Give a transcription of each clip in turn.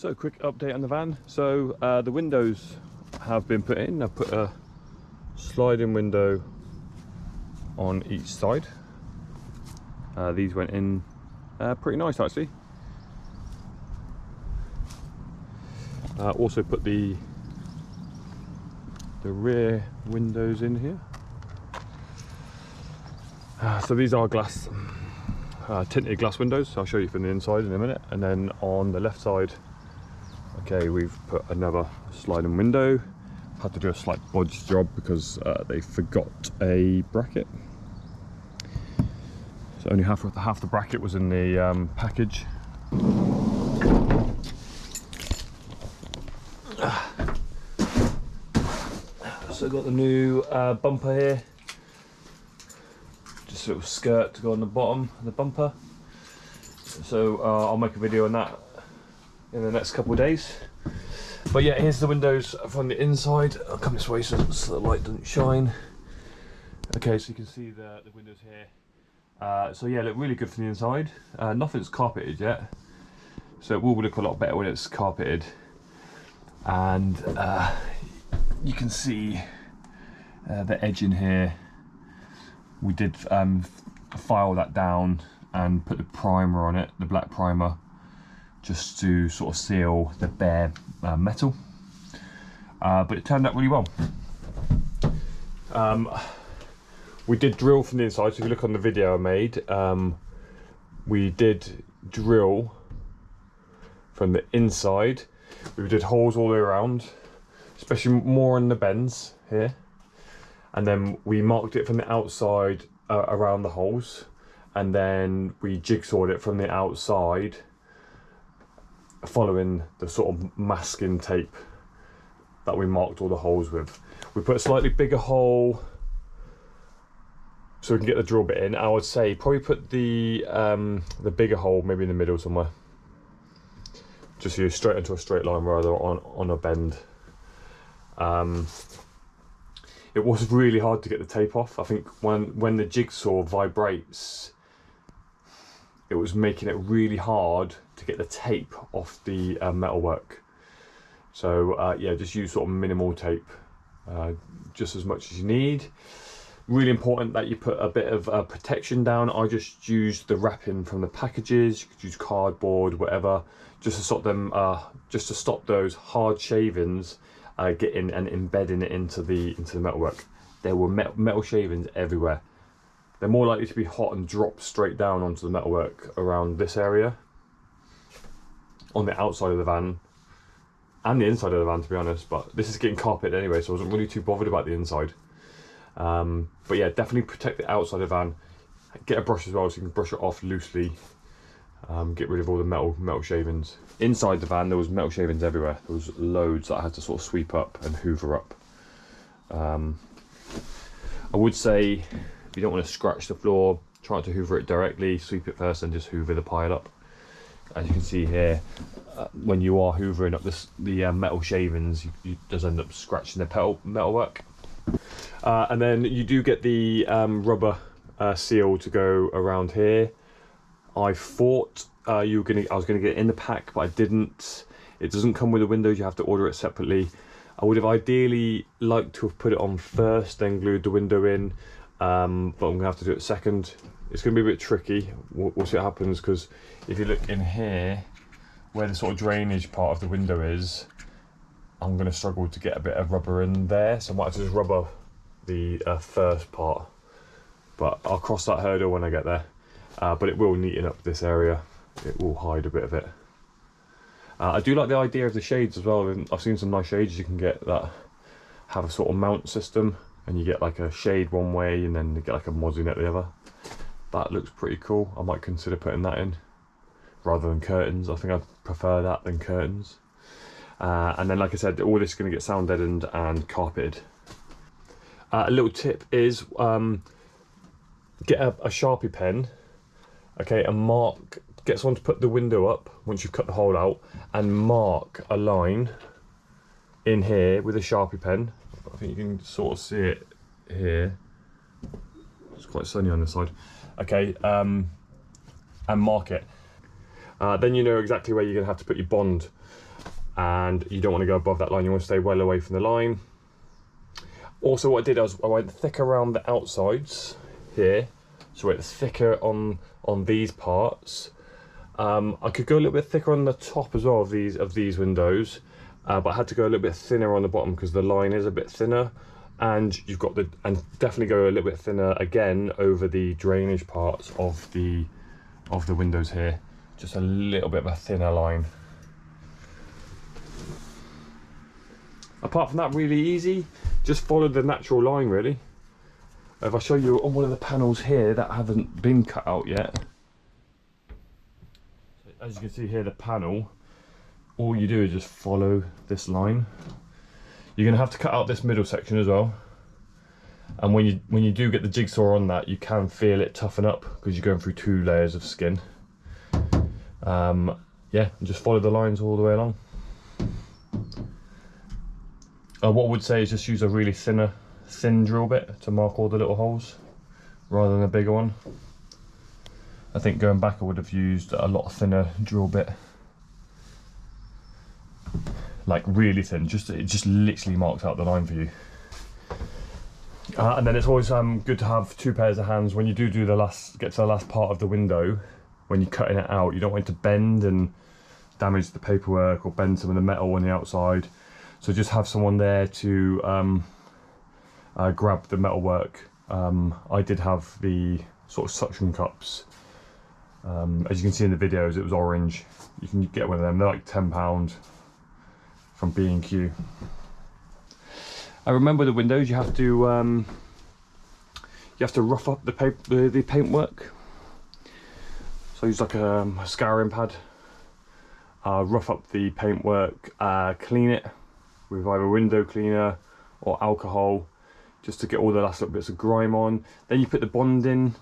So quick update on the van. So the windows have been put in. I've put a sliding window on each side. These went in pretty nice actually. Also put the rear windows in here. So these are glass, tinted glass windows. I'll show you from the inside in a minute. And then on the left side, okay, we've put another sliding window. Had to do a slight bodge job because they forgot a bracket. So only half the bracket was in the package. So got the new bumper here. Just a little skirt to go on the bottom of the bumper. So I'll make a video on that in the next couple of days. But yeah, here's the windows from the inside. I'll come this way so the light doesn't shine. Okay, so you can see the windows here. So yeah, look really good from the inside. Nothing's carpeted yet, so it will look a lot better when it's carpeted. And you can see the edge in here. We did file that down and put the primer on it, the black primer, just to sort of seal the bare metal. But it turned out really well. We did drill from the inside, so if you look on the video I made, we did drill from the inside. We did holes all the way around, especially more on the bends here. And then we marked it from the outside around the holes. And then we jigsawed it from the outside, following the sort of masking tape that we marked all the holes with. We put a slightly bigger hole so we can get the drill bit in. I would say probably put the bigger hole maybe in the middle somewhere, just so you're straight into a straight line rather on a bend. It was really hard to get the tape off. I think when the jigsaw vibrates, it was making it really hard to get the tape off the metalwork. So yeah, just use sort of minimal tape, just as much as you need. Really important that you put a bit of protection down. I just used the wrapping from the packages. You could use cardboard, whatever, just to stop them, just to stop those hard shavings getting and embedding it into the metalwork. There were metal shavings everywhere. They're more likely to be hot and drop straight down onto the metalwork around this area, on the outside of the van and the inside of the van, to be honest. But this is getting carpeted anyway, so I wasn't really too bothered about the inside. But yeah, definitely protect the outside of the van. Get a brush as well so you can brush it off loosely. Get rid of all the metal shavings. Inside the van there was metal shavings everywhere. There was loads that I had to sort of sweep up and hoover up. I would say if you don't want to scratch the floor, try not to hoover it directly. Sweep it first and just hoover the pile up. As you can see here, when you are hoovering up the metal shavings, you does end up scratching the metalwork. And then you do get the rubber seal to go around here. I thought I was gonna get it in the pack, but I didn't. It doesn't come with the windows. You have to order it separately. I would have ideally liked to have put it on first, then glued the window in, but I'm gonna have to do it second. It's gonna be a bit tricky. We'll see what happens, because if you look in here, where the sort of drainage part of the window is, I'm gonna struggle to get a bit of rubber in there, so I might have to just rubber the first part. But I'll cross that hurdle when I get there. But it will neaten up this area. It will hide a bit of it. I do like the idea of the shades as well. I've seen some nice shades you can get that have a sort of mount system, and you get like a shade one way and then you get like a mozzie the other. That looks pretty cool. I might consider putting that in rather than curtains. I think I'd prefer that than curtains. And then, like I said, all this is going to get sound deadened and carpeted. A little tip is get a Sharpie pen, okay, and get someone to put the window up once you've cut the hole out, and mark a line in here with a Sharpie pen. I think you can sort of see it here. It's quite sunny on this side. Okay, and mark it. Then you know exactly where you're going to have to put your bond, and you don't want to go above that line. You want to stay well away from the line. Also, what I did was I went thicker around the outsides here, so it's thicker on these parts. I could go a little bit thicker on the top as well of these windows, but I had to go a little bit thinner on the bottom because the line is a bit thinner, and definitely go a little bit thinner again over the drainage parts of the windows here. Just a little bit of a thinner line. Apart from that, really easy. Just follow the natural line, really. If I show you on one of the panels here that haven't been cut out yet, as you can see here, the panel, all you do is just follow this line. You're going to have to cut out this middle section as well, and when you do get the jigsaw on that, you can feel it toughen up because you're going through 2 layers of skin. Yeah, and just follow the lines all the way along. What I would say is just use a really thin drill bit to mark all the little holes rather than a bigger one. I think going back I would have used a lot thinner drill bit, like really thin, it just literally marks out the line for you. And then it's always good to have 2 pairs of hands when you get to the last part of the window. When you're cutting it out, you don't want it to bend and damage the paperwork or bend some of the metal on the outside. So just have someone there to grab the metalwork. I did have the sort of suction cups. As you can see in the videos, it was orange. You can get one of them. They're like £10 from B&Q. I remember the windows. You have to rough up the paintwork. So I use like a scouring pad. Rough up the paintwork. Clean it with either window cleaner or alcohol, just to get all the last little bits of grime on. Then you put the bond in.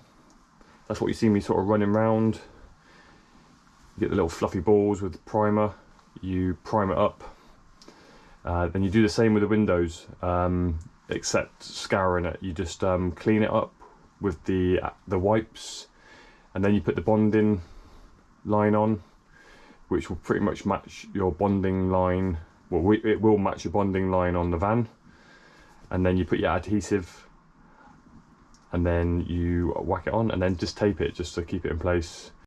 That's what you see me sort of running around. You get the little fluffy balls with the primer. You prime it up. Then you do the same with the windows, except scouring it. You just clean it up with the wipes, and then you put the bonding line on, which will pretty much match your bonding line. Well, it will match your bonding line on the van. And then you put your adhesive, and then you whack it on, and then just tape it just to keep it in place.